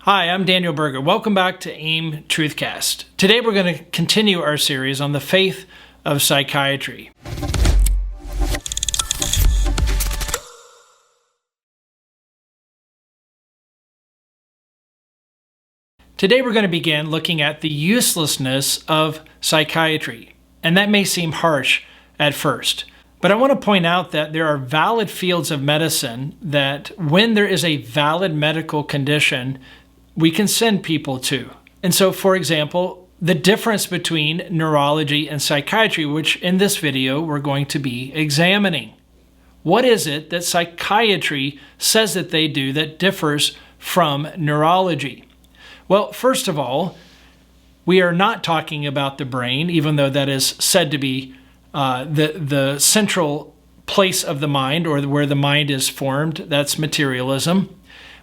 Hi, I'm Daniel Berger. Welcome back to AIM Truthcast. Today we're going to continue our series on the faith of psychiatry. Today we're going to begin looking at the uselessness of psychiatry. And that may seem harsh at first. But I want to point out that there are valid fields of medicine that when there is a valid medical condition, we can send people to. And so, for example, the difference between neurology and psychiatry, which in this video we're going to be examining. What is it that psychiatry says that they do that differs from neurology? Well, first of all, we are not talking about the brain, even though that is said to be the central place of the mind, or where the mind is formed. That's materialism.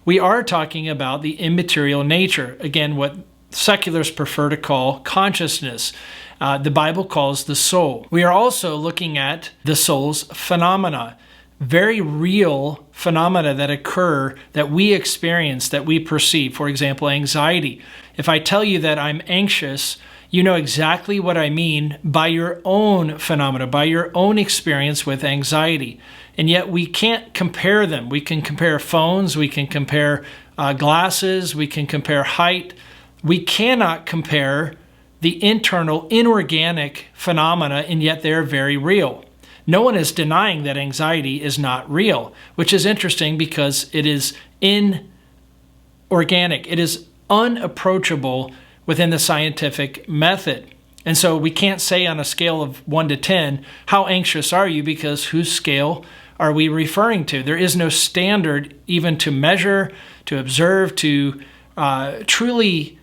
We are talking about the immaterial nature, again, what seculars prefer to call consciousness. The Bible calls the soul. We are also looking at the soul's phenomena, very real phenomena that occur, that we experience, that we perceive. For example, anxiety. If I tell you that I'm anxious, you know exactly what I mean by your own phenomena, by your own experience with anxiety. And yet we can't compare them. We can compare phones, we can compare glasses, we can compare height. We cannot compare the internal, inorganic phenomena, and yet they're very real. No one is denying that anxiety is not real, which is interesting because it is inorganic. It is unapproachable within the scientific method. And so we can't say on a scale of 1 to 10, how anxious are you, because whose scale are we referring to? There is no standard even to measure, to observe, to truly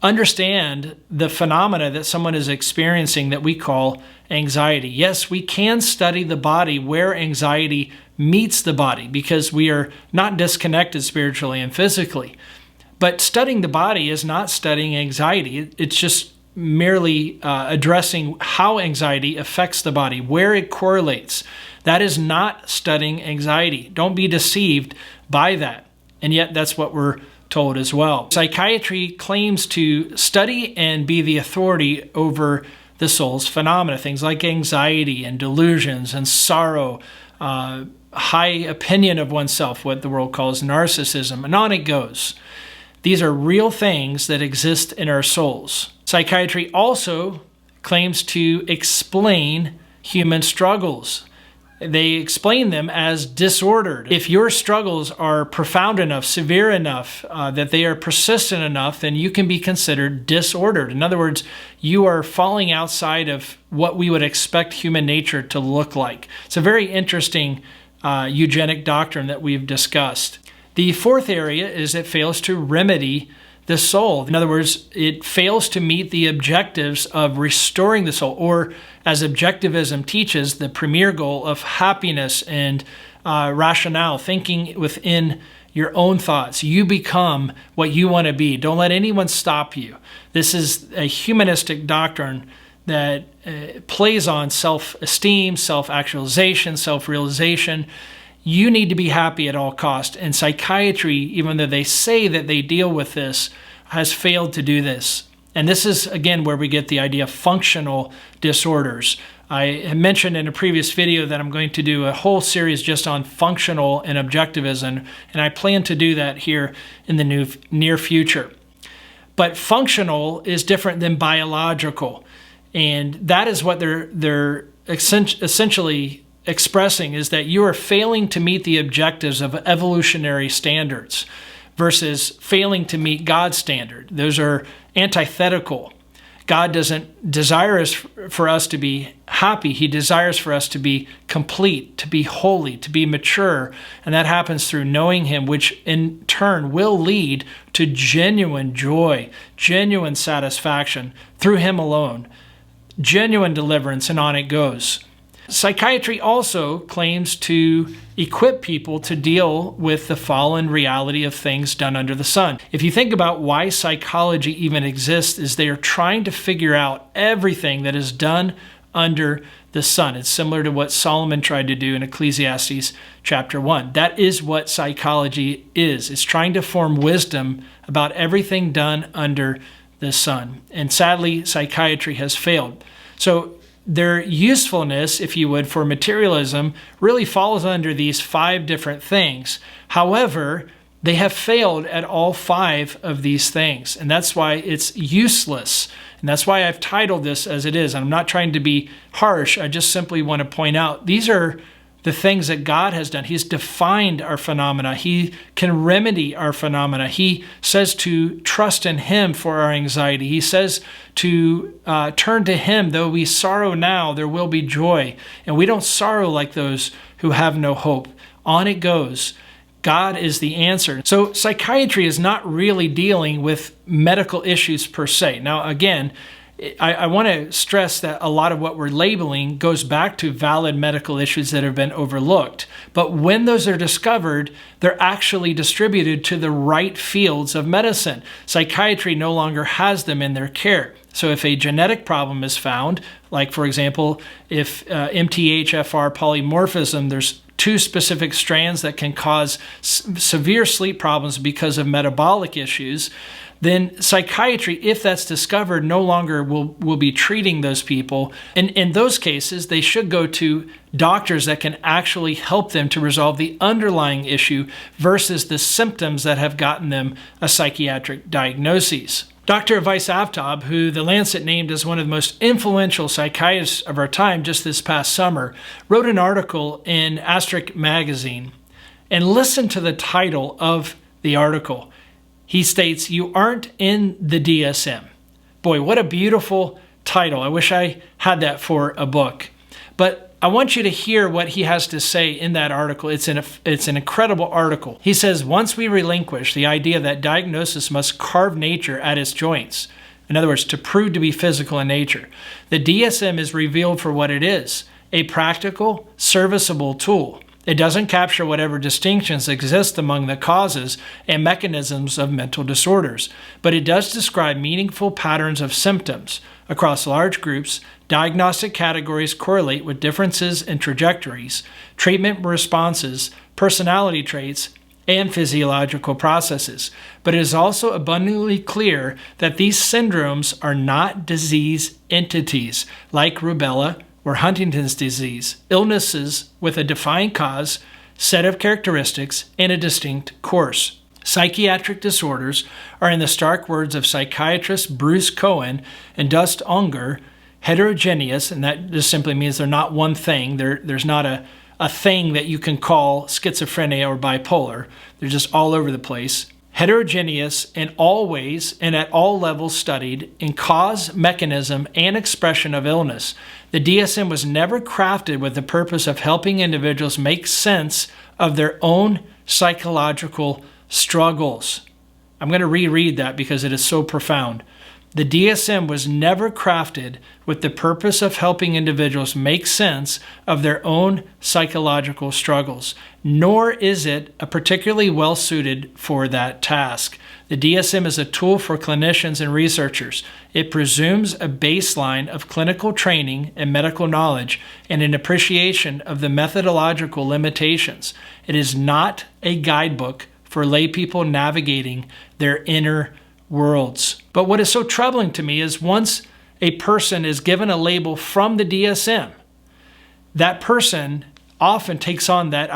understand the phenomena that someone is experiencing that we call anxiety. Yes, we can study the body where anxiety meets the body, because we are not disconnected spiritually and physically. But studying the body is not studying anxiety. It's just merely addressing how anxiety affects the body, where it correlates. That is not studying anxiety. Don't be deceived by that. And yet that's what we're told as well. Psychiatry claims to study and be the authority over the soul's phenomena, things like anxiety and delusions and sorrow, high opinion of oneself, what the world calls narcissism, and on it goes. These are real things that exist in our souls. Psychiatry also claims to explain human struggles. They explain them as disordered. If your struggles are profound enough, severe enough, that they are persistent enough, then you can be considered disordered. In other words, you are falling outside of what we would expect human nature to look like. It's a very interesting eugenic doctrine that we've discussed. The fourth area is it fails to remedy the soul. In other words, it fails to meet the objectives of restoring the soul, or as objectivism teaches, the premier goal of happiness and rationale, thinking within your own thoughts. You become what you want to be. Don't let anyone stop you. This is a humanistic doctrine that plays on self-esteem, self-actualization, self-realization. You need to be happy at all costs. And psychiatry, even though they say that they deal with this, has failed to do this. And this is, again, where we get the idea of functional disorders. I mentioned in a previous video that I'm going to do a whole series just on functional and objectivism, and I plan to do that here in the near future. But functional is different than biological. And that is what they're essentially expressing, is that you are failing to meet the objectives of evolutionary standards versus failing to meet God's standard. Those are antithetical. God doesn't desire for us to be happy. He desires for us to be complete, to be holy, to be mature. And that happens through knowing Him, which in turn will lead to genuine joy, genuine satisfaction through Him alone, genuine deliverance, and on it goes. Psychiatry also claims to equip people to deal with the fallen reality of things done under the sun. If you think about why psychology even exists, is they are trying to figure out everything that is done under the sun. It's similar to what Solomon tried to do in Ecclesiastes chapter 1. That is what psychology is. It's trying to form wisdom about everything done under the sun. And sadly, psychiatry has failed. So their usefulness, if you would, for materialism really falls under these 5 different things. However, they have failed at all 5 of these things, and that's why it's useless. And that's why I've titled this as it is. I'm not trying to be harsh. I just simply want to point out these are the things that God has done. He's defined our phenomena. He can remedy our phenomena. He says to trust in Him for our anxiety. He says to turn to Him. Though we sorrow now, there will be joy. And we don't sorrow like those who have no hope. On it goes. God is the answer. So psychiatry is not really dealing with medical issues per se. Now, again, I want to stress that a lot of what we're labeling goes back to valid medical issues that have been overlooked. But when those are discovered, they're actually distributed to the right fields of medicine. Psychiatry no longer has them in their care. So if a genetic problem is found, like for example, if MTHFR polymorphism, there's 2 specific strands that can cause severe sleep problems because of metabolic issues, then psychiatry, if that's discovered, no longer will be treating those people. And in those cases, they should go to doctors that can actually help them to resolve the underlying issue versus the symptoms that have gotten them a psychiatric diagnosis. Dr. Weiss Aftab, who the Lancet named as one of the most influential psychiatrists of our time just this past summer, wrote an article in Asterisk magazine. And listen to the title of the article. He states, "You aren't in the DSM." Boy, what a beautiful title. I wish I had that for a book. But I want you to hear what he has to say in that article. It's an incredible article. He says, once we relinquish the idea that diagnosis must carve nature at its joints, in other words, to prove to be physical in nature, the DSM is revealed for what it is, a practical, serviceable tool. It doesn't capture whatever distinctions exist among the causes and mechanisms of mental disorders, but it does describe meaningful patterns of symptoms. Across large groups, diagnostic categories correlate with differences in trajectories, treatment responses, personality traits, and physiological processes. But it is also abundantly clear that these syndromes are not disease entities like rubella or Huntington's disease, illnesses with a defined cause, set of characteristics, and a distinct course. Psychiatric disorders are, in the stark words of psychiatrists Bruce Cohen and Dust Unger, heterogeneous, and that just simply means they're not one thing. There's not a thing that you can call schizophrenia or bipolar. They're just all over the place. Heterogeneous and always and at all levels studied in cause, mechanism, and expression of illness. The DSM was never crafted with the purpose of helping individuals make sense of their own psychological struggles. I'm going to reread that because it is so profound. The DSM was never crafted with the purpose of helping individuals make sense of their own psychological struggles, nor is it particularly well suited for that task. The DSM is a tool for clinicians and researchers. It presumes a baseline of clinical training and medical knowledge and an appreciation of the methodological limitations. It is not a guidebook for lay people navigating their inner worlds. But what is so troubling to me is once a person is given a label from the DSM, that person often takes on that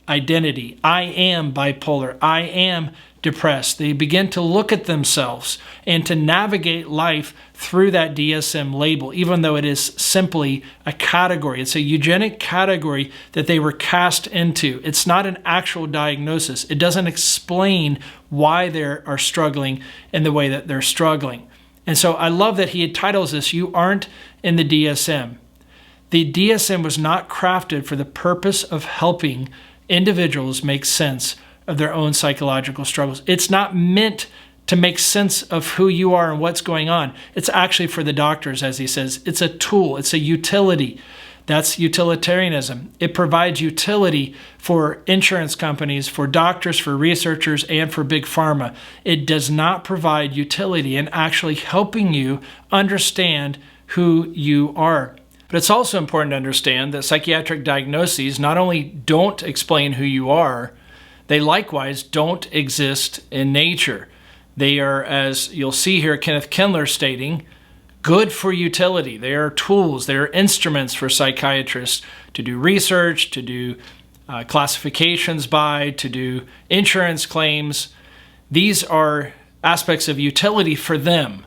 identity. I am bipolar. I am depressed. They begin to look at themselves and to navigate life through that DSM label, even though it is simply a category. It's a eugenic category that they were cast into. It's not an actual diagnosis. It doesn't explain why they are struggling in the way that they're struggling. And so I love that he titles this, "You Aren't in the DSM." The DSM was not crafted for the purpose of helping individuals make sense of their own psychological struggles. It's not meant to make sense of who you are and what's going on. It's actually for the doctors, as he says. It's a tool. It's a utility. That's utilitarianism. It provides utility for insurance companies, for doctors, for researchers, and for big pharma. It does not provide utility in actually helping you understand who you are. But it's also important to understand that psychiatric diagnoses not only don't explain who you are, they likewise don't exist in nature. They are, as you'll see here, Kenneth Kindler stating, good for utility. They are tools, they are instruments for psychiatrists to do research, to do classifications by, to do insurance claims. These are aspects of utility for them,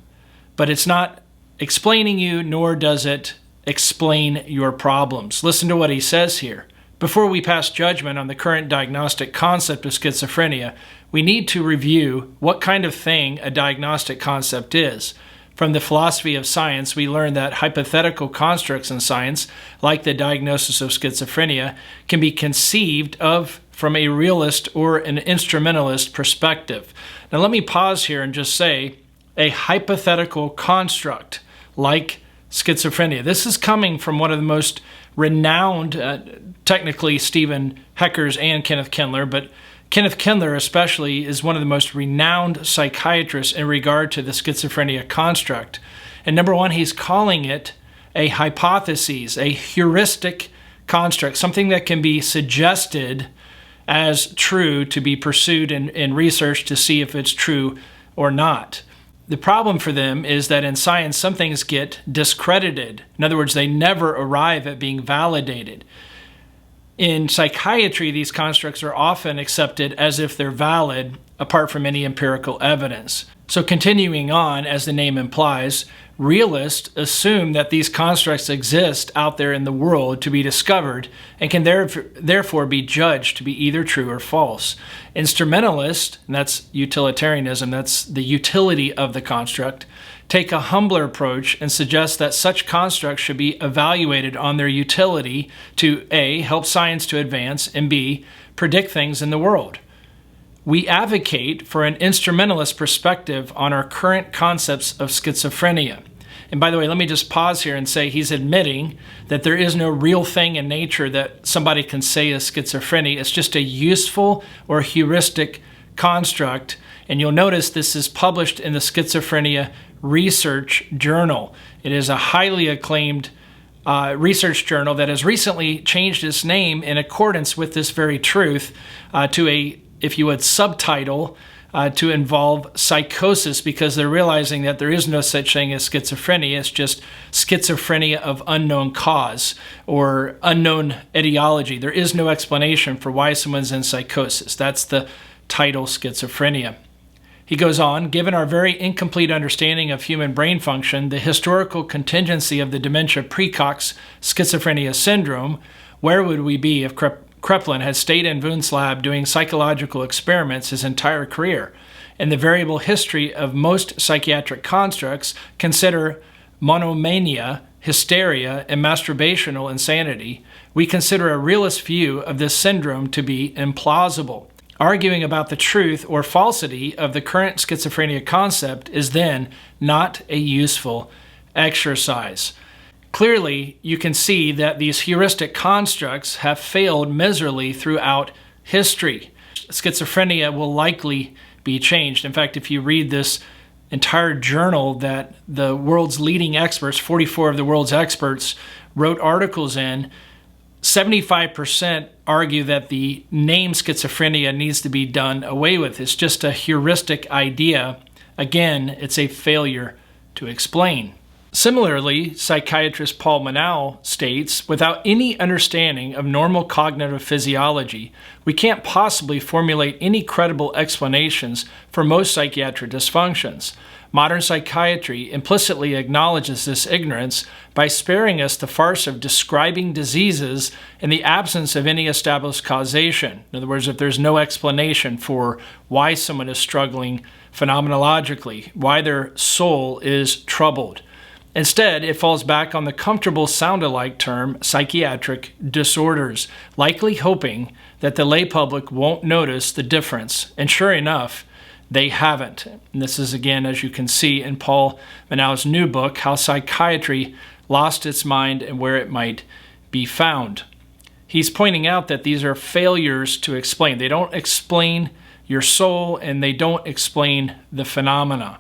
but it's not explaining you, nor does it explain your problems. Listen to what he says here. Before we pass judgment on the current diagnostic concept of schizophrenia, we need to review what kind of thing a diagnostic concept is. From the philosophy of science, we learn that hypothetical constructs in science, like the diagnosis of schizophrenia, can be conceived of from a realist or an instrumentalist perspective. Now let me pause here and just say, a hypothetical construct like schizophrenia. This is coming from one of the most renowned, technically Stephen Heckers and Kenneth Kindler, but Kenneth Kindler especially is one of the most renowned psychiatrists in regard to the schizophrenia construct. And number one, he's calling it a hypothesis, a heuristic construct, something that can be suggested as true to be pursued in research to see if it's true or not. The problem for them is that in science, some things get discredited. In other words, they never arrive at being validated. In psychiatry, these constructs are often accepted as if they're valid, apart from any empirical evidence. So continuing on, as the name implies, realists assume that these constructs exist out there in the world to be discovered and can therefore be judged to be either true or false. Instrumentalists, and that's utilitarianism, that's the utility of the construct, take a humbler approach and suggest that such constructs should be evaluated on their utility to A, help science to advance, and B, predict things in the world. We advocate for an instrumentalist perspective on our current concepts of schizophrenia. And by the way, let me just pause here and say he's admitting that there is no real thing in nature that somebody can say is schizophrenia. It's just a useful or heuristic construct. And you'll notice this is published in the Schizophrenia Research Journal. It is a highly acclaimed research journal that has recently changed its name in accordance with this very truth to a, if you would, subtitle to involve psychosis, because they're realizing that there is no such thing as schizophrenia. It's just schizophrenia of unknown cause or unknown etiology. There is no explanation for why someone's in psychosis. That's the title, schizophrenia. He goes on, given our very incomplete understanding of human brain function, the historical contingency of the dementia precox schizophrenia syndrome, where would we be if Kraepelin had stayed in Wundt's lab doing psychological experiments his entire career? In the variable history of most psychiatric constructs, consider monomania, hysteria, and masturbational insanity, we consider a realist view of this syndrome to be implausible. Arguing about the truth or falsity of the current schizophrenia concept is then not a useful exercise. Clearly, you can see that these heuristic constructs have failed miserably throughout history. Schizophrenia will likely be changed. In fact, if you read this entire journal that the world's leading experts, 44 of the world's experts, wrote articles in, 75% argue that the name schizophrenia needs to be done away with. It's just a heuristic idea. Again, it's a failure to explain. Similarly, psychiatrist Paul Manaugh states, without any understanding of normal cognitive physiology, we can't possibly formulate any credible explanations for most psychiatric dysfunctions. Modern psychiatry implicitly acknowledges this ignorance by sparing us the farce of describing diseases in the absence of any established causation. In other words, if there's no explanation for why someone is struggling phenomenologically, why their soul is troubled. Instead, it falls back on the comfortable sound-alike term psychiatric disorders, likely hoping that the lay public won't notice the difference. And sure enough, they haven't. And this is, again, as you can see in Paul Manaugh's new book, How Psychiatry Lost Its Mind and Where It Might Be Found. He's pointing out that these are failures to explain. They don't explain your soul, and they don't explain the phenomena.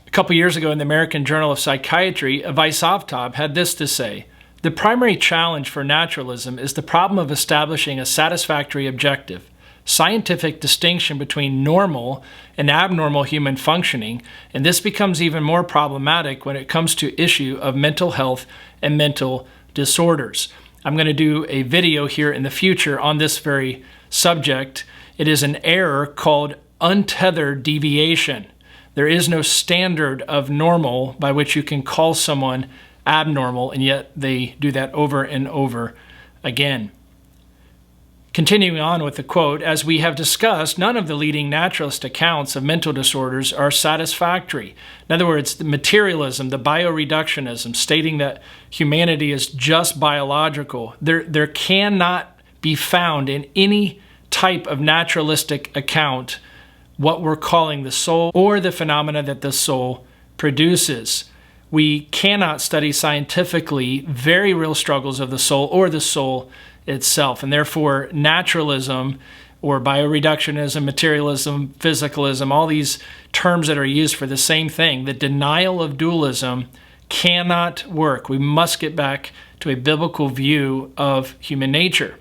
A couple years ago in the American Journal of Psychiatry, Vaisavtab had this to say: The primary challenge for naturalism is the problem of establishing a satisfactory objective, scientific distinction between normal and abnormal human functioning, and this becomes even more problematic when it comes to issue of mental health and mental disorders. I'm going to do a video here in the future on this very subject. It is an error called untethered deviation. There is no standard of normal by which you can call someone abnormal, and yet they do that over and over again. Continuing on with the quote, as we have discussed, none of the leading naturalist accounts of mental disorders are satisfactory. In other words, the materialism, the bioreductionism, stating that humanity is just biological, there cannot be found in any type of naturalistic account what we're calling the soul or the phenomena that the soul produces. We cannot study scientifically very real struggles of the soul or the soul itself, and therefore naturalism or bioreductionism, materialism, physicalism, all these terms that are used for the same thing, the denial of dualism cannot work. We must get back to a biblical view of human nature.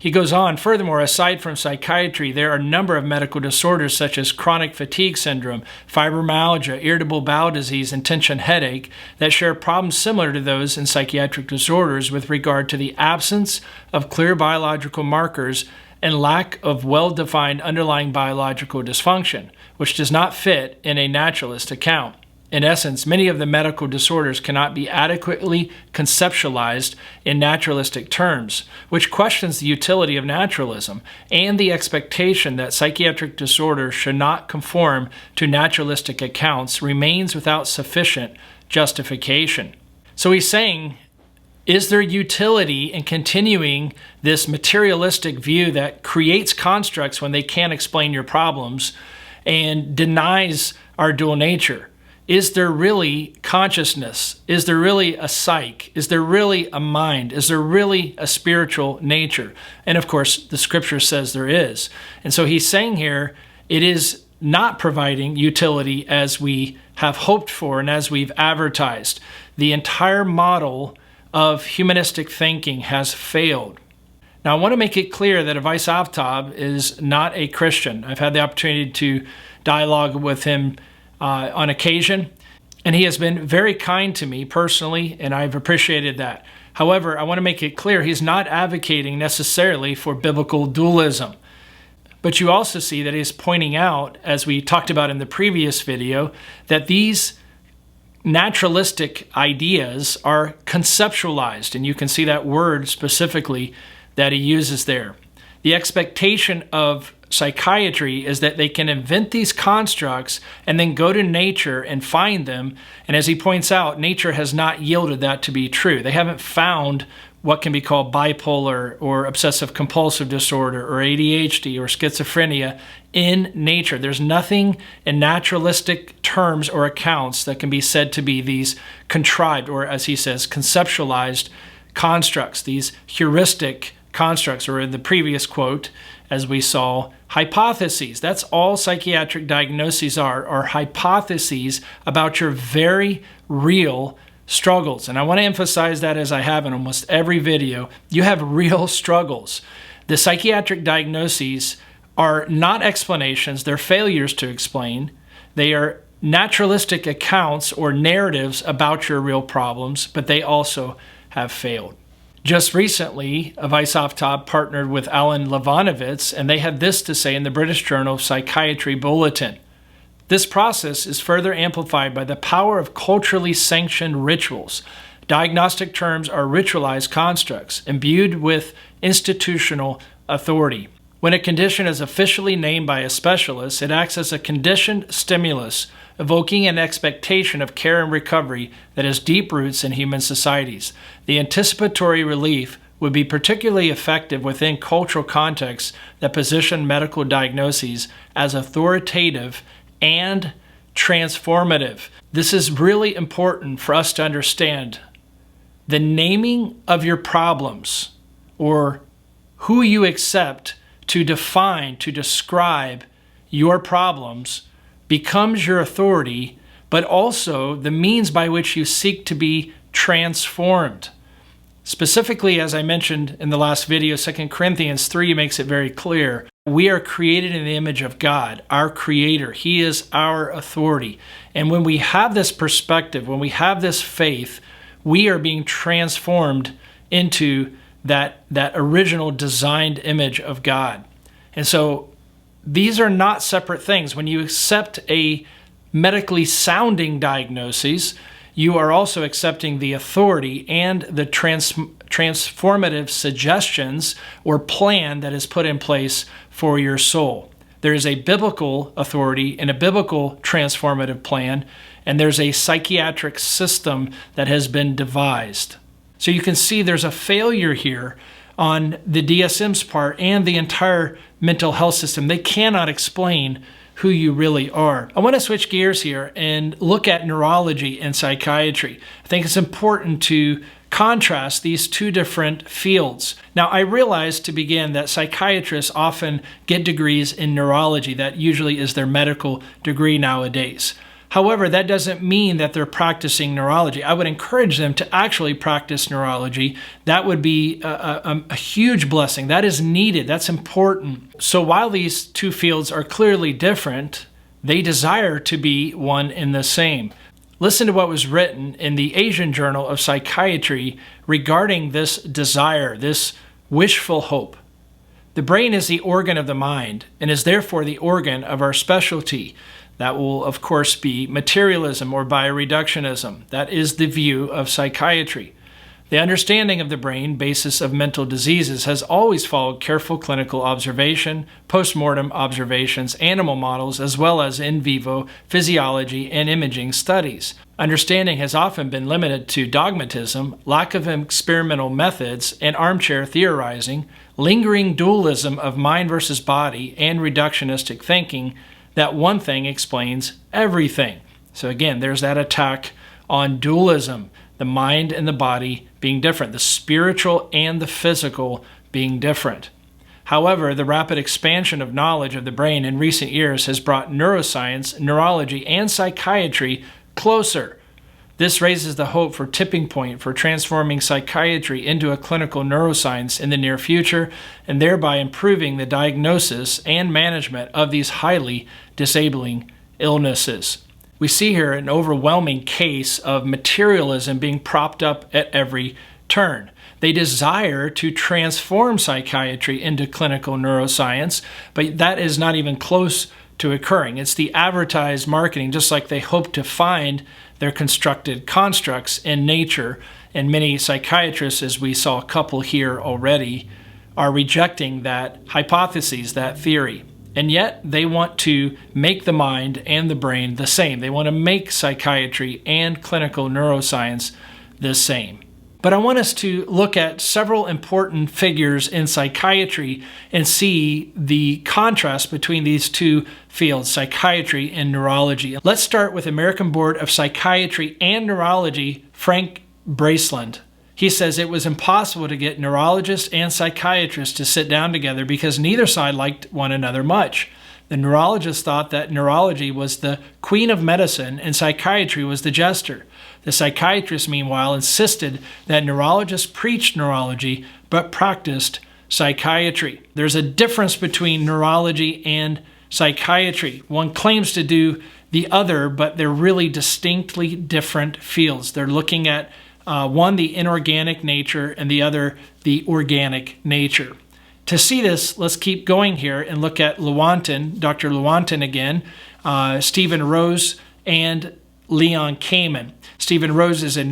He goes on, furthermore, aside from psychiatry, there are a number of medical disorders such as chronic fatigue syndrome, fibromyalgia, irritable bowel disease, and tension headache that share problems similar to those in psychiatric disorders with regard to the absence of clear biological markers and lack of well-defined underlying biological dysfunction, which does not fit in a naturalist account. In essence, many of the medical disorders cannot be adequately conceptualized in naturalistic terms, which questions the utility of naturalism and the expectation that psychiatric disorders should not conform to naturalistic accounts remains without sufficient justification. So he's saying, is there utility in continuing this materialistic view that creates constructs when they can't explain your problems and denies our dual nature? Is there really consciousness? Is there really a psyche? Is there really a mind? Is there really a spiritual nature? And of course, the scripture says there is. And so he's saying here, it is not providing utility as we have hoped for and as we've advertised. The entire model of humanistic thinking has failed. Now, I want to make it clear that Avais Aftab is not a Christian. I've had the opportunity to dialogue with him on occasion, and he has been very kind to me personally, and I've appreciated that. However, I want to make it clear he's not advocating necessarily for biblical dualism. But you also see that he's pointing out, as we talked about in the previous video, that these naturalistic ideas are conceptualized, and you can see that word specifically that he uses there. The expectation of psychiatry is that they can invent these constructs and then go to nature and find them. And as he points out, nature has not yielded that to be true. They haven't found what can be called bipolar or obsessive compulsive disorder or ADHD or schizophrenia in nature. There's nothing in naturalistic terms or accounts that can be said to be these contrived, or as he says, conceptualized constructs, these heuristic constructs, or in the previous quote, as we saw, hypotheses. That's all psychiatric diagnoses are hypotheses about your very real struggles. And I want to emphasize that, as I have in almost every video. You have real struggles. The psychiatric diagnoses are not explanations, they're failures to explain. They are naturalistic accounts or narratives about your real problems, but they also have failed. Just recently, Avais Aftab partnered with Alan Levanovitz, and they had this to say in the British Journal of Psychiatry Bulletin. This process is further amplified by the power of culturally sanctioned rituals. Diagnostic terms are ritualized constructs imbued with institutional authority. When a condition is officially named by a specialist, it acts as a conditioned stimulus, evoking an expectation of care and recovery that has deep roots in human societies. The anticipatory relief would be particularly effective within cultural contexts that position medical diagnoses as authoritative and transformative. This is really important for us to understand. The naming of your problems, or who you accept to define, to describe your problems, becomes your authority, but also the means by which you seek to be transformed. Specifically, as I mentioned in the last video, 2 Corinthians 3 makes it very clear. We are created in the image of God, our Creator. He is our authority. And when we have this perspective, when we have this faith, we are being transformed into that original designed image of God. And so these are not separate things. When you accept a medically sounding diagnosis, you are also accepting the authority and the transformative suggestions or plan that is put in place for your soul. There is a biblical authority and a biblical transformative plan, and there's a psychiatric system that has been devised. So you can see there's a failure here on the DSM's part and the entire mental health system. They cannot explain who you really are. I want to switch gears here and look at neurology and psychiatry. I think it's important to contrast these two different fields. Now, I realize to begin that psychiatrists often get degrees in neurology. That usually is their medical degree nowadays. However, that doesn't mean that they're practicing neurology. I would encourage them to actually practice neurology. That would be a huge blessing. That is needed. That's important. So while these two fields are clearly different, they desire to be one and the same. Listen to what was written in the Asian Journal of Psychiatry regarding this desire, this wishful hope. The brain is the organ of the mind and is therefore the organ of our specialty. That will, of course, be materialism or bioreductionism. That is the view of psychiatry. The understanding of the brain, basis of mental diseases, has always followed careful clinical observation, post-mortem observations, animal models, as well as in vivo physiology and imaging studies. Understanding has often been limited to dogmatism, lack of experimental methods, and armchair theorizing, lingering dualism of mind versus body, and reductionistic thinking that one thing explains everything. So again, there's that attack on dualism, the mind and the body being different, the spiritual and the physical being different. However, the rapid expansion of knowledge of the brain in recent years has brought neuroscience, neurology, and psychiatry closer. This raises the hope for tipping point for transforming psychiatry into a clinical neuroscience in the near future, and thereby improving the diagnosis and management of these highly disabling illnesses. We see here an overwhelming case of materialism being propped up at every turn. They desire to transform psychiatry into clinical neuroscience, but that is not even close to occurring. It's the advertised marketing, just like they hope to find their constructed constructs in nature. And many psychiatrists, as we saw a couple here already, are rejecting that hypothesis, that theory. And yet they want to make the mind and the brain the same. They want to make psychiatry and clinical neuroscience the same. But I want us to look at several important figures in psychiatry and see the contrast between these two fields, psychiatry and neurology. Let's start with American Board of Psychiatry and Neurology, Frank Braceland. He says it was impossible to get neurologists and psychiatrists to sit down together because neither side liked one another much. The neurologists thought that neurology was the queen of medicine and psychiatry was the jester. The psychiatrists, meanwhile, insisted that neurologists preached neurology but practiced psychiatry. There's a difference between neurology and psychiatry. One claims to do the other, but they're really distinctly different fields. They're looking at one, the inorganic nature, and the other, the organic nature. To see this, let's keep going here and look at Lewontin, Dr. Lewontin again, Stephen Rose, and Leon Kamen. Stephen Rose is was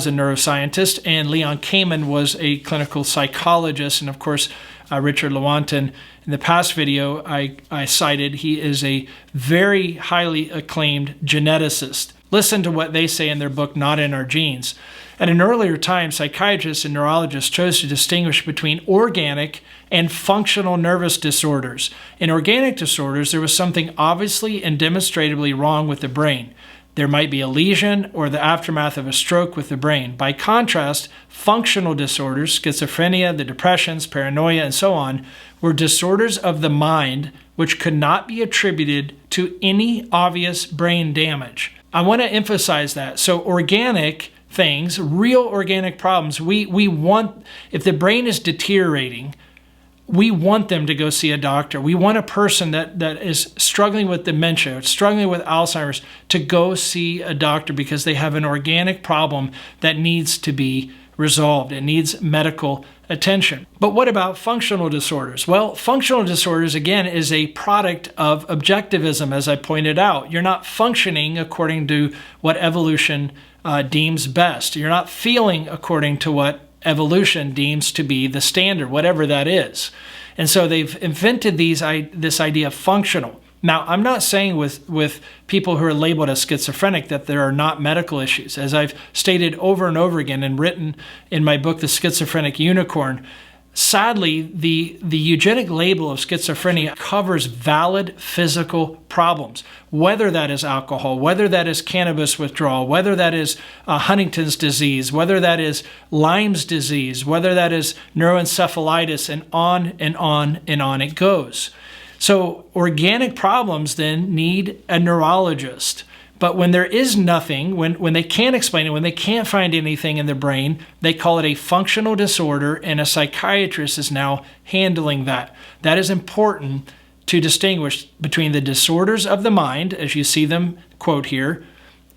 a neuroscientist, and Leon Kamen was a clinical psychologist. And of course, Richard Lewontin, in the past video I cited, he is a very highly acclaimed geneticist. Listen to what they say in their book, Not in Our Genes. At an earlier time, psychiatrists and neurologists chose to distinguish between organic and functional nervous disorders. In organic disorders, there was something obviously and demonstrably wrong with the brain. There might be a lesion or the aftermath of a stroke with the brain. By contrast, functional disorders, schizophrenia, the depressions, paranoia, and so on, were disorders of the mind which could not be attributed to any obvious brain damage. I want to emphasize that. So organic things, real organic problems, we want, if the brain is deteriorating, we want them to go see a doctor. We want a person that is struggling with dementia, struggling with Alzheimer's, to go see a doctor because they have an organic problem that needs to be resolved. It needs medical attention. But what about functional disorders? Well, functional disorders, again, is a product of objectivism, as I pointed out. You're not functioning according to what evolution deems best. You're not feeling according to what evolution deems to be the standard, whatever that is. And so they've invented this idea of functional. Now, I'm not saying with people who are labeled as schizophrenic that there are not medical issues. As I've stated over and over again and written in my book, The Schizophrenic Unicorn, sadly, the eugenic label of schizophrenia covers valid physical problems, whether that is alcohol, whether that is cannabis withdrawal, whether that is Huntington's disease, whether that is Lyme's disease, whether that is neuroencephalitis, and on and on and on it goes. So organic problems then need a neurologist. But when there is nothing, when they can't explain it, when they can't find anything in the brain, they call it a functional disorder, and a psychiatrist is now handling that. That is important to distinguish between the disorders of the mind, as you see them quote here,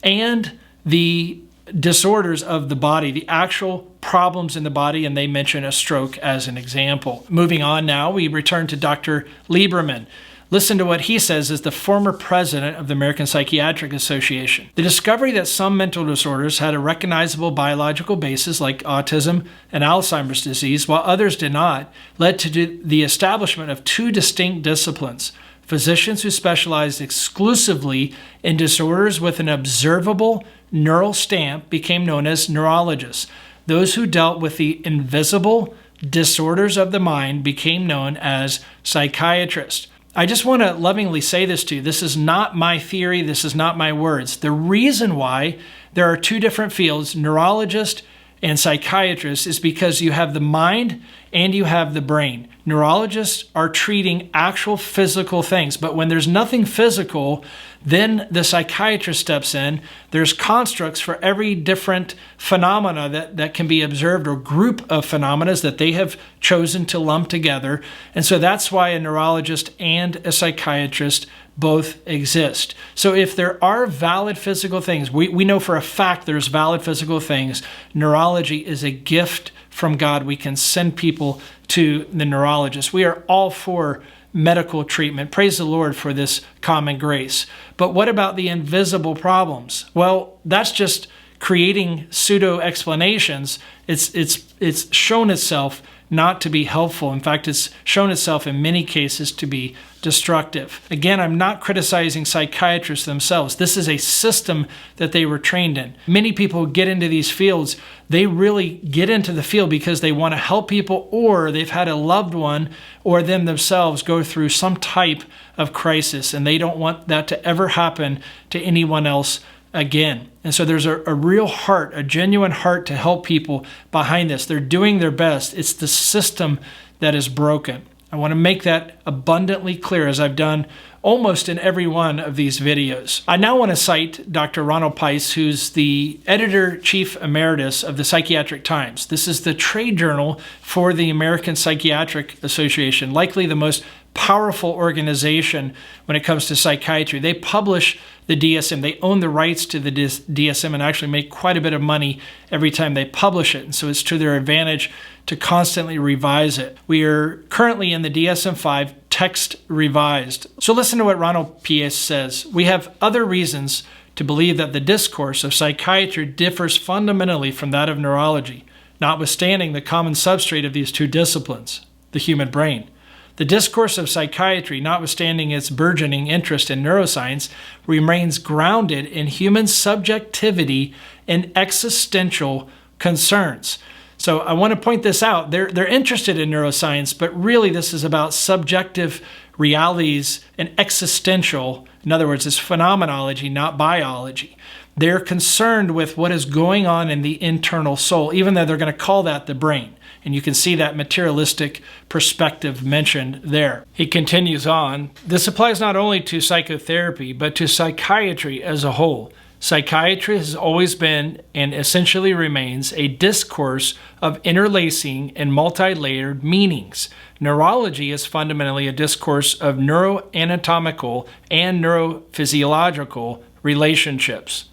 and the disorders of the body, the actual problems in the body, and they mention a stroke as an example. Moving on now, we return to Dr. Lieberman. Listen to what he says as the former president of the American Psychiatric Association. The discovery that some mental disorders had a recognizable biological basis, like autism and Alzheimer's disease, while others did not, led to the establishment of two distinct disciplines. Physicians who specialized exclusively in disorders with an observable neural stamp became known as neurologists. Those who dealt with the invisible disorders of the mind became known as psychiatrists. I just want to lovingly say this to you. This is not my theory. This is not my words. The reason why there are two different fields, neurologist and psychiatrist, is because you have the mind and you have the brain. Neurologists are treating actual physical things, but when there's nothing physical, then the psychiatrist steps in. There's constructs for every different phenomena that can be observed, or group of phenomena that they have chosen to lump together. And so that's why a neurologist and a psychiatrist both exist. So if there are valid physical things, we know for a fact there's valid physical things. Neurology is a gift from God. We can send people to the neurologist. We are all for medical treatment. Praise the Lord for this common grace. But what about the invisible problems? Well, that's just creating pseudo explanations. It's shown itself not to be helpful. In fact, it's shown itself in many cases to be destructive. Again, I'm not criticizing psychiatrists themselves. This is a system that they were trained in. Many people who get into these fields, they really get into the field because they want to help people, or they've had a loved one or them themselves go through some type of crisis, and they don't want that to ever happen to anyone else again. And so there's a real heart, a genuine heart to help people behind this. They're doing their best. It's the system that is broken. I want to make that abundantly clear, as I've done almost in every one of these videos. I now want to cite Dr. Ronald Pice, who's the editor-chief emeritus of the Psychiatric Times. This is the trade journal for the American Psychiatric Association, likely the most powerful organization when it comes to psychiatry. They publish the DSM. They own the rights to the DSM and actually make quite a bit of money every time they publish it. And so it's to their advantage to constantly revise it. We are currently in the DSM-5 text revised. So listen to what Ronald Pice says. We have other reasons to believe that the discourse of psychiatry differs fundamentally from that of neurology, notwithstanding the common substrate of these two disciplines, the human brain. The discourse of psychiatry, notwithstanding its burgeoning interest in neuroscience, remains grounded in human subjectivity and existential concerns. So I want to point this out. They're interested in neuroscience, but really this is about subjective realities and existential. In other words, it's phenomenology, not biology. They're concerned with what is going on in the internal soul, even though they're going to call that the brain. And you can see that materialistic perspective mentioned there. He continues on. This applies not only to psychotherapy, but to psychiatry as a whole. Psychiatry has always been and essentially remains a discourse of interlacing and multi-layered meanings. Neurology is fundamentally a discourse of neuroanatomical and neurophysiological relationships.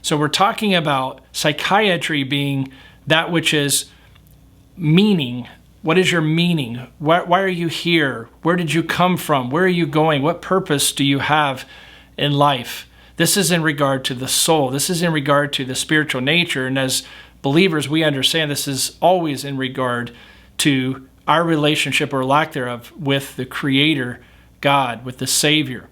So we're talking about psychiatry being that which is meaning. What is your meaning? Why are you here? Where did you come from? Where are you going? What purpose do you have in life? This is in regard to the soul. This is in regard to the spiritual nature. And as believers, we understand this is always in regard to our relationship or lack thereof with the Creator God, with the Savior.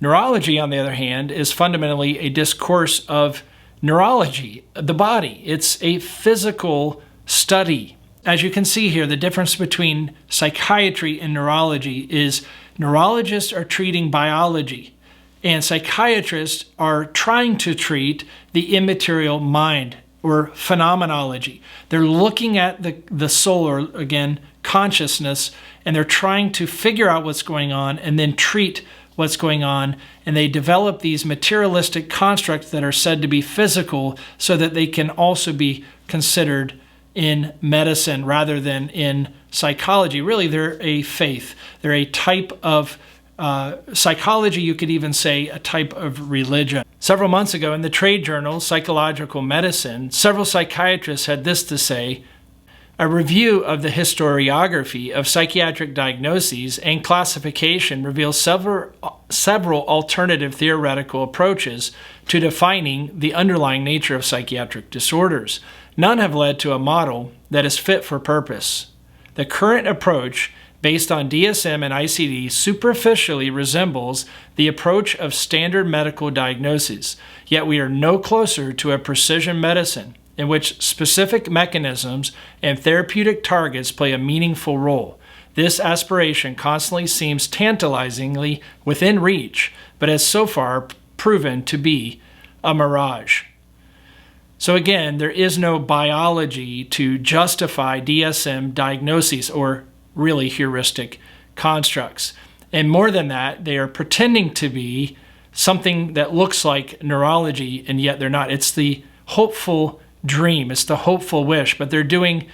Neurology, on the other hand, is fundamentally a discourse of neurology, the body. It's a physical study. As you can see here, the difference between psychiatry and neurology is neurologists are treating biology, and psychiatrists are trying to treat the immaterial mind or phenomenology. They're looking at the soul, or again, consciousness, and they're trying to figure out what's going on and then treat what's going on. And they develop these materialistic constructs that are said to be physical so that they can also be considered in medicine rather than in psychology. Really, they're a faith. They're a type of psychology, you could even say a type of religion. Several months ago in the trade journal Psychological Medicine, several psychiatrists had this to say: a review of the historiography of psychiatric diagnoses and classification reveals several alternative theoretical approaches to defining the underlying nature of psychiatric disorders. None have led to a model that is fit for purpose. The current approach, based on DSM and ICD, superficially resembles the approach of standard medical diagnoses, yet we are no closer to a precision medicine in which specific mechanisms and therapeutic targets play a meaningful role. This aspiration constantly seems tantalizingly within reach, but has so far proven to be a mirage. So again, there is no biology to justify DSM diagnoses, or really heuristic constructs. And more than that, they are pretending to be something that looks like neurology, and yet they're not. It's the hopeful dream, it's the hopeful wish, but they're doing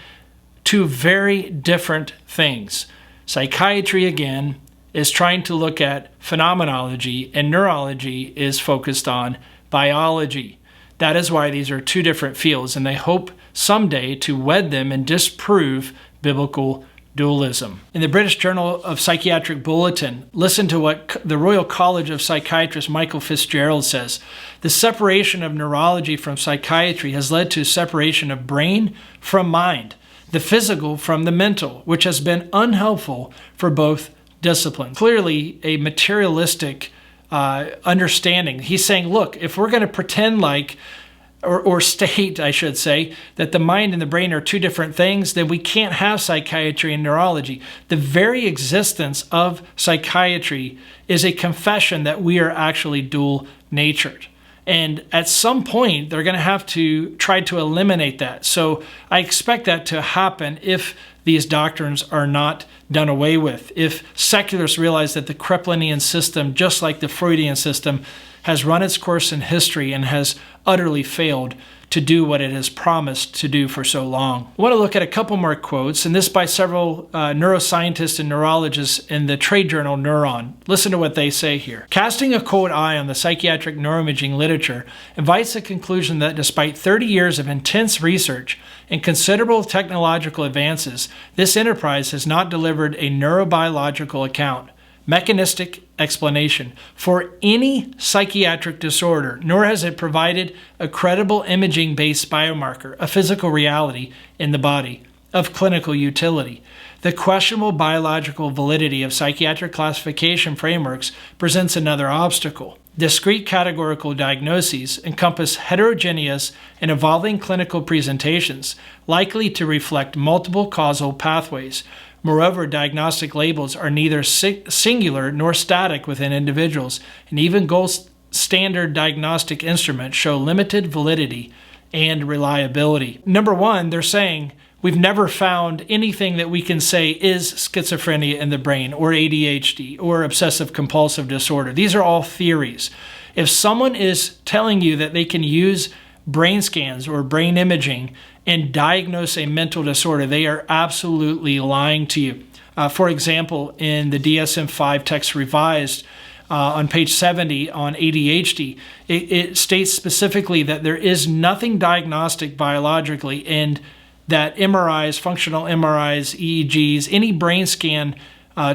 two very different things. Psychiatry, again, is trying to look at phenomenology, and neurology is focused on biology. That is why these are two different fields, and they hope someday to wed them and disprove biblical dualism. In the British Journal of Psychiatric Bulletin, listen to what the Royal College of Psychiatrists Michael Fitzgerald says. The separation of neurology from psychiatry has led to separation of brain from mind, the physical from the mental, which has been unhelpful for both disciplines. Clearly a materialistic understanding. He's saying, look, if we're going to pretend like or state, I should say, that the mind and the brain are two different things, then we can't have psychiatry and neurology. The very existence of psychiatry is a confession that we are actually dual-natured. And at some point, they're going to have to try to eliminate that. So I expect that to happen if these doctrines are not done away with. If secularists realize that the Kraepelinian system, just like the Freudian system, has run its course in history and has utterly failed to do what it has promised to do for so long. I want to look at a couple more quotes, and this by several neuroscientists and neurologists in the trade journal Neuron. Listen to what they say here. Casting a cold eye on the psychiatric neuroimaging literature invites the conclusion that despite 30 years of intense research and considerable technological advances, this enterprise has not delivered a neurobiological account, mechanistic explanation for any psychiatric disorder, nor has it provided a credible imaging-based biomarker, a physical reality in the body, of clinical utility. The questionable biological validity of psychiatric classification frameworks presents another obstacle. Discrete categorical diagnoses encompass heterogeneous and evolving clinical presentations, likely to reflect multiple causal pathways. Moreover, diagnostic labels are neither singular nor static within individuals, and even gold standard diagnostic instruments show limited validity and reliability. Number one, they're saying we've never found anything that we can say is schizophrenia in the brain or ADHD or obsessive compulsive disorder. These are all theories. If someone is telling you that they can use brain scans or brain imaging and diagnose a mental disorder, they are absolutely lying to you. For example, in the DSM-5 text revised, on page 70 on ADHD, it states specifically that there is nothing diagnostic biologically, and that MRIs, functional MRIs, EEGs, any brain scan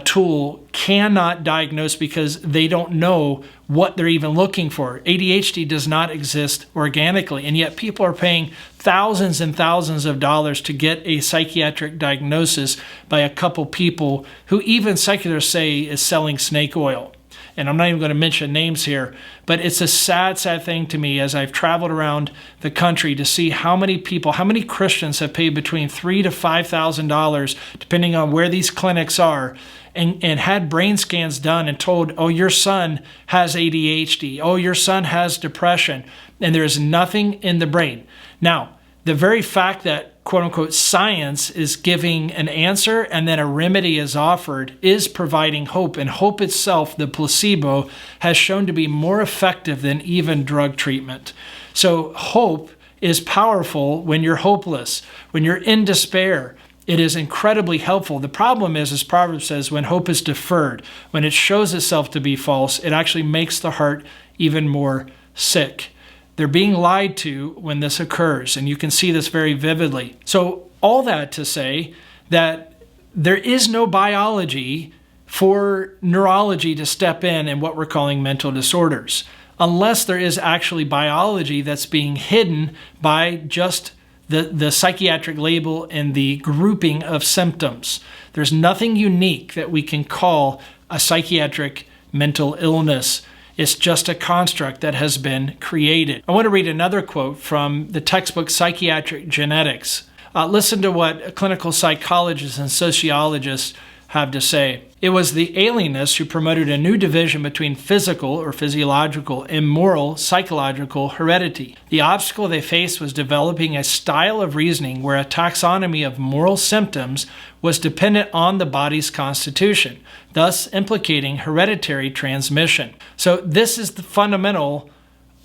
tool cannot diagnose because they don't know what they're even looking for. ADHD does not exist organically, and yet people are paying thousands and thousands of dollars to get a psychiatric diagnosis by a couple people who even secularists say is selling snake oil. And I'm not even going to mention names here, but it's a sad, sad thing to me as I've traveled around the country to see how many people, how many Christians have paid between $3,000 to $5,000, depending on where these clinics are, and had brain scans done and told, oh, your son has ADHD, oh, your son has depression, and there's nothing in the brain. Now, the very fact that quote unquote science is giving an answer and then a remedy is offered is providing hope. And hope itself, the placebo, has shown to be more effective than even drug treatment. So hope is powerful when you're hopeless, when you're in despair. It is incredibly helpful. The problem is, as Proverbs says, when hope is deferred, when it shows itself to be false, it actually makes the heart even more sick. They're being lied to when this occurs, and you can see this very vividly. So all that to say that there is no biology for neurology to step in what we're calling mental disorders, unless there is actually biology that's being hidden by just the psychiatric label and the grouping of symptoms. There's nothing unique that we can call a psychiatric mental illness. It's just a construct that has been created. I want to read another quote from the textbook Psychiatric Genetics. Listen to what clinical psychologists and sociologists have to say. It was the alienists who promoted a new division between physical or physiological and moral psychological heredity. The obstacle they faced was developing a style of reasoning where a taxonomy of moral symptoms was dependent on the body's constitution, thus implicating hereditary transmission. So this is the fundamental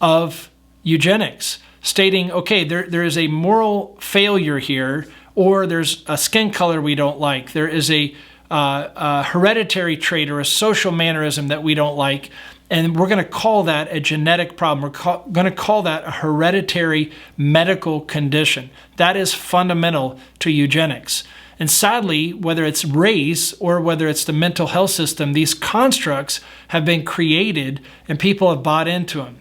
of eugenics, stating, okay, there is a moral failure here, or there's a skin color we don't like, there is a hereditary trait or a social mannerism that we don't like, and we're going to call that a genetic problem. We're going to call that a hereditary medical condition. That is fundamental to eugenics. And sadly, whether it's race or whether it's the mental health system, these constructs have been created and people have bought into them.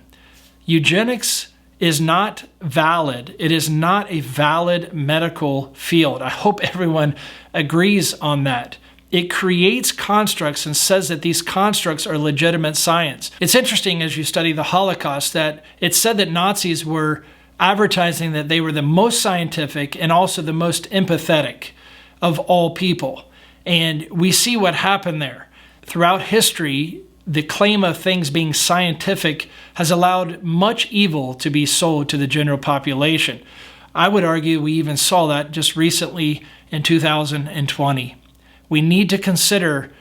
Eugenics is not valid. It is not a valid medical field. I hope everyone agrees on that. It creates constructs and says that these constructs are legitimate science. It's interesting as you study the Holocaust that it said that Nazis were advertising that they were the most scientific and also the most empathetic of all people. And we see what happened there. Throughout history, the claim of things being scientific has allowed much evil to be sold to the general population. I would argue we even saw that just recently in 2020. We need to consider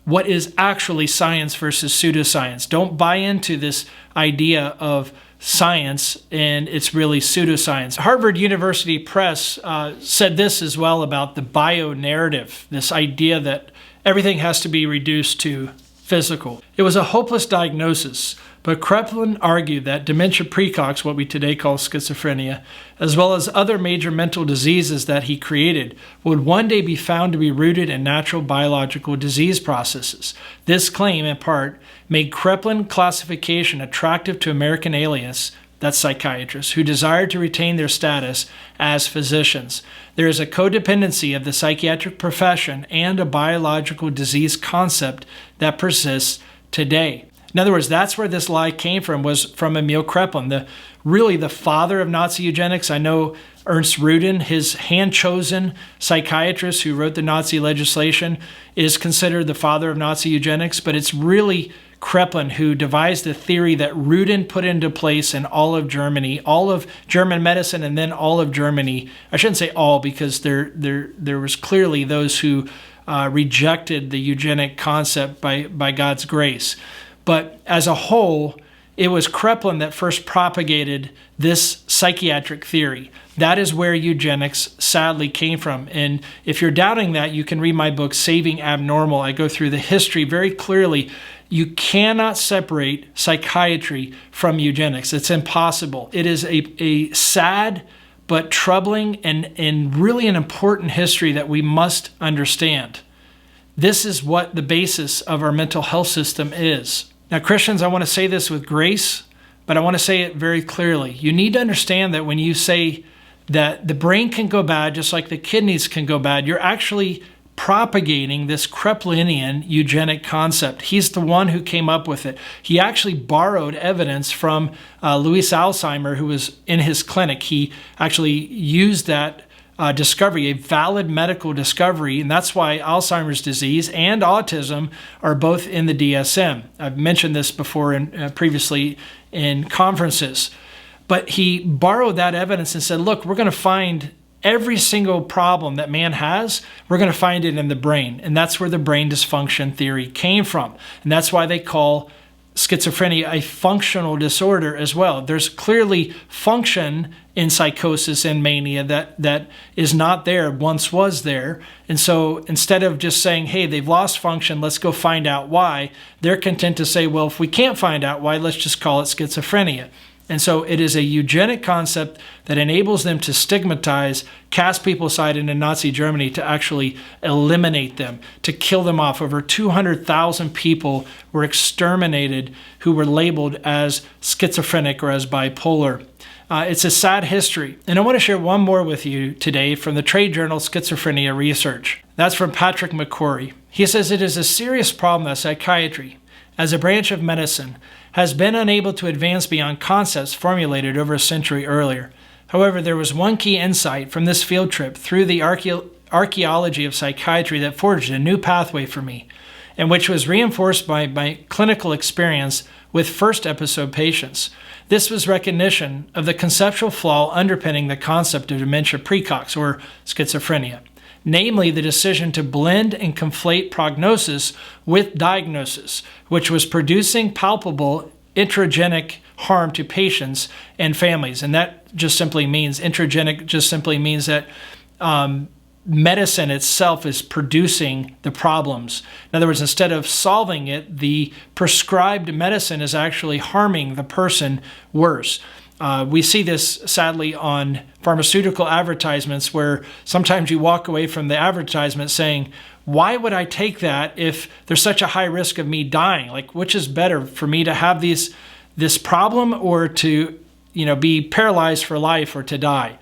what is actually science versus pseudoscience. Don't buy into this idea of science and it's really pseudoscience. Harvard University Press said this as well about the bio-narrative, this idea that everything has to be reduced to physical. It was a hopeless diagnosis, but Kraepelin argued that dementia praecox, what we today call schizophrenia, as well as other major mental diseases that he created, would one day be found to be rooted in natural biological disease processes. This claim, in part, made Kraepelin classification attractive to American alienists, that's psychiatrists, who desired to retain their status as physicians. There is a codependency of the psychiatric profession and a biological disease concept that persists today. In other words, that's where this lie came from, was from Emil Kraepelin, really the father of Nazi eugenics. I know Ernst Rudin, his hand-chosen psychiatrist who wrote the Nazi legislation, is considered the father of Nazi eugenics, but it's really Kraepelin who devised the theory that Rudin put into place in all of Germany, all of German medicine, and then all of Germany. I shouldn't say all, because there was clearly those who rejected the eugenic concept by God's grace. But as a whole, It was Kraepelin that first propagated this psychiatric theory. That is where eugenics sadly came from. And if you're doubting that, you can read my book, Saving Abnormal. I go through the history very clearly. You cannot separate psychiatry from eugenics. It's impossible. It is a sad but troubling and really an important history that we must understand. This is what the basis of our mental health system is. Now, Christians, I want to say this with grace, but I want to say it very clearly. You need to understand that when you say that the brain can go bad just like the kidneys can go bad, you're actually propagating this Kraepelinian eugenic concept. He's the one who came up with it. He actually borrowed evidence from Louis Alzheimer, who was in his clinic. He actually used that discovery, a valid medical discovery, and that's why Alzheimer's disease and autism are both in the DSM. I've mentioned this before previously in conferences. But he borrowed that evidence and said, look, we're going to find every single problem that man has, we're going to find it in the brain. And that's where the brain dysfunction theory came from. And that's why they call schizophrenia a functional disorder as well. There's clearly function in psychosis and mania that is not there, once was there. And so instead of just saying, hey, they've lost function, let's go find out why, they're content to say, well, if we can't find out why, let's just call it schizophrenia. And so it is a eugenic concept that enables them to stigmatize, cast people aside into Nazi Germany to actually eliminate them, to kill them off. Over 200,000 people were exterminated who were labeled as schizophrenic or as bipolar. It's a sad history. And I want to share one more with you today from the trade journal Schizophrenia Research. That's from Patrick McCrory. He says it is a serious problem that psychiatry, as a branch of medicine, has been unable to advance beyond concepts formulated over a century earlier. However, there was one key insight from this field trip through the archaeology of psychiatry that forged a new pathway for me, and which was reinforced by my clinical experience with first episode patients. This was recognition of the conceptual flaw underpinning the concept of dementia precox, or schizophrenia. Namely, the decision to blend and conflate prognosis with diagnosis, which was producing palpable intragenic harm to patients and families. And that just simply means, intragenic just simply means that medicine itself is producing the problems. In other words, instead of solving it, the prescribed medicine is actually harming the person worse. We see this sadly on pharmaceutical advertisements where sometimes you walk away from the advertisement saying, why would I take that if there's such a high risk of me dying? Like, which is better for me to have this problem or to, be paralyzed for life or to die?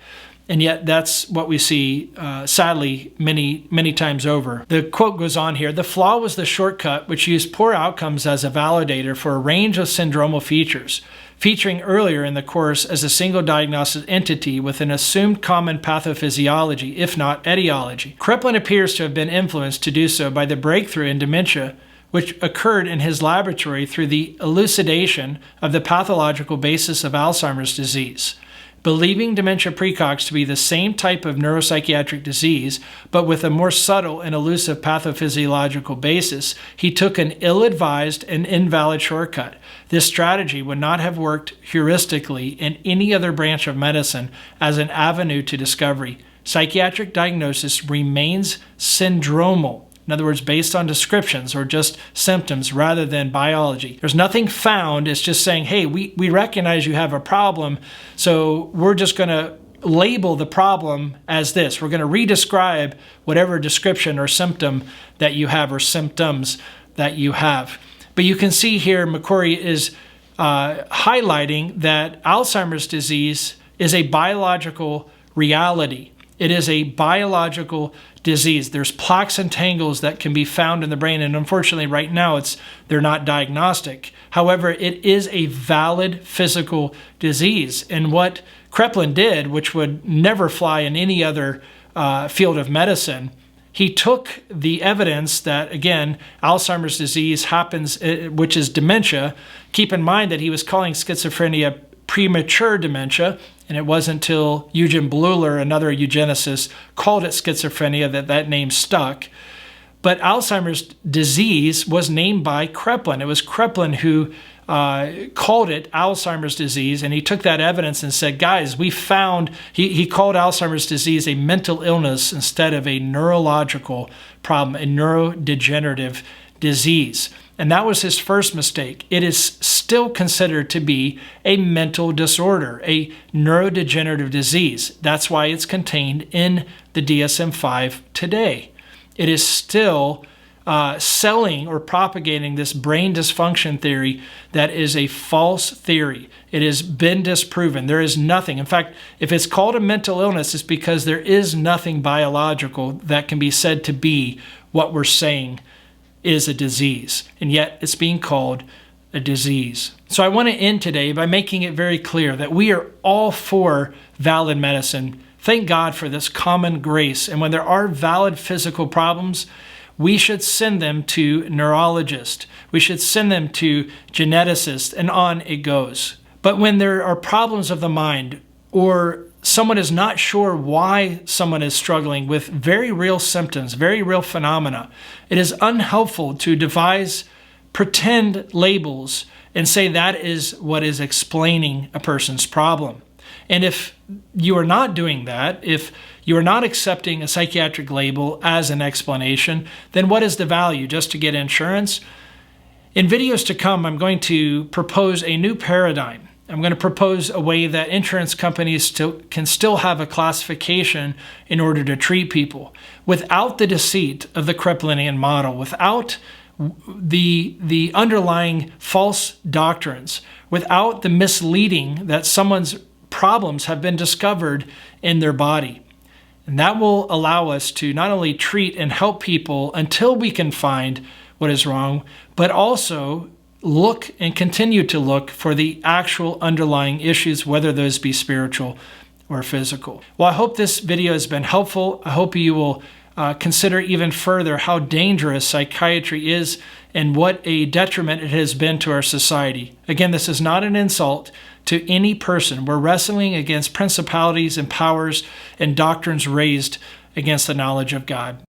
And yet that's what we see, sadly, many, many times over. The quote goes on here, the flaw was the shortcut which used poor outcomes as a validator for a range of syndromal features, featuring earlier in the course as a single diagnostic entity with an assumed common pathophysiology, if not etiology. Kraepelin appears to have been influenced to do so by the breakthrough in dementia, which occurred in his laboratory through the elucidation of the pathological basis of Alzheimer's disease. Believing dementia precox to be the same type of neuropsychiatric disease, but with a more subtle and elusive pathophysiological basis, he took an ill-advised and invalid shortcut. This strategy would not have worked heuristically in any other branch of medicine as an avenue to discovery. Psychiatric diagnosis remains syndromal. In other words, based on descriptions or just symptoms rather than biology. There's nothing found. It's just saying, hey, we recognize you have a problem, so we're just going to label the problem as this. We're going to redescribe whatever description or symptom that you have or symptoms that you have. But you can see here McCrory is highlighting that Alzheimer's disease is a biological reality. It is a biological disease. There's plaques and tangles that can be found in the brain, and unfortunately right now they're not diagnostic. However, it is a valid physical disease. And what Kraepelin did, which would never fly in any other field of medicine, he took the evidence that, again, Alzheimer's disease happens, which is dementia. Keep in mind that he was calling schizophrenia premature dementia, and it wasn't until Eugen Bleuler, another eugenicist, called it schizophrenia that name stuck. But Alzheimer's disease was named by Kraepelin. It was Kraepelin who called it Alzheimer's disease, and he took that evidence and said, guys, we found, he called Alzheimer's disease a mental illness instead of a neurological problem, a neurodegenerative disease. And that was his first mistake. It is still considered to be a mental disorder, a neurodegenerative disease. That's why it's contained in the DSM-5 today. It is still selling or propagating this brain dysfunction theory that is a false theory. It has been disproven. There is nothing. In fact, if it's called a mental illness, it's because there is nothing biological that can be said to be what we're saying is a disease, and yet it's being called a disease. So I want to end today by making it very clear that we are all for valid medicine. Thank God for this common grace. And when there are valid physical problems, we should send them to neurologists. We should send them to geneticists, and on it goes. But when there are problems of the mind, or someone is not sure why someone is struggling with very real symptoms, very real phenomena, it is unhelpful to devise pretend labels and say that is what is explaining a person's problem. And if you are not doing that, if you are not accepting a psychiatric label as an explanation, then what is the value? Just to get insurance? In videos to come, I'm going to propose a new paradigm. I'm going to propose a way that insurance companies can still have a classification in order to treat people without the deceit of the Kraepelinian model, without the underlying false doctrines, without the misleading that someone's problems have been discovered in their body. And that will allow us to not only treat and help people until we can find what is wrong, but also look and continue to look for the actual underlying issues, whether those be spiritual or physical. Well, I hope this video has been helpful. I hope you will consider even further how dangerous psychiatry is and what a detriment it has been to our society. Again, this is not an insult to any person. We're wrestling against principalities and powers and doctrines raised against the knowledge of God.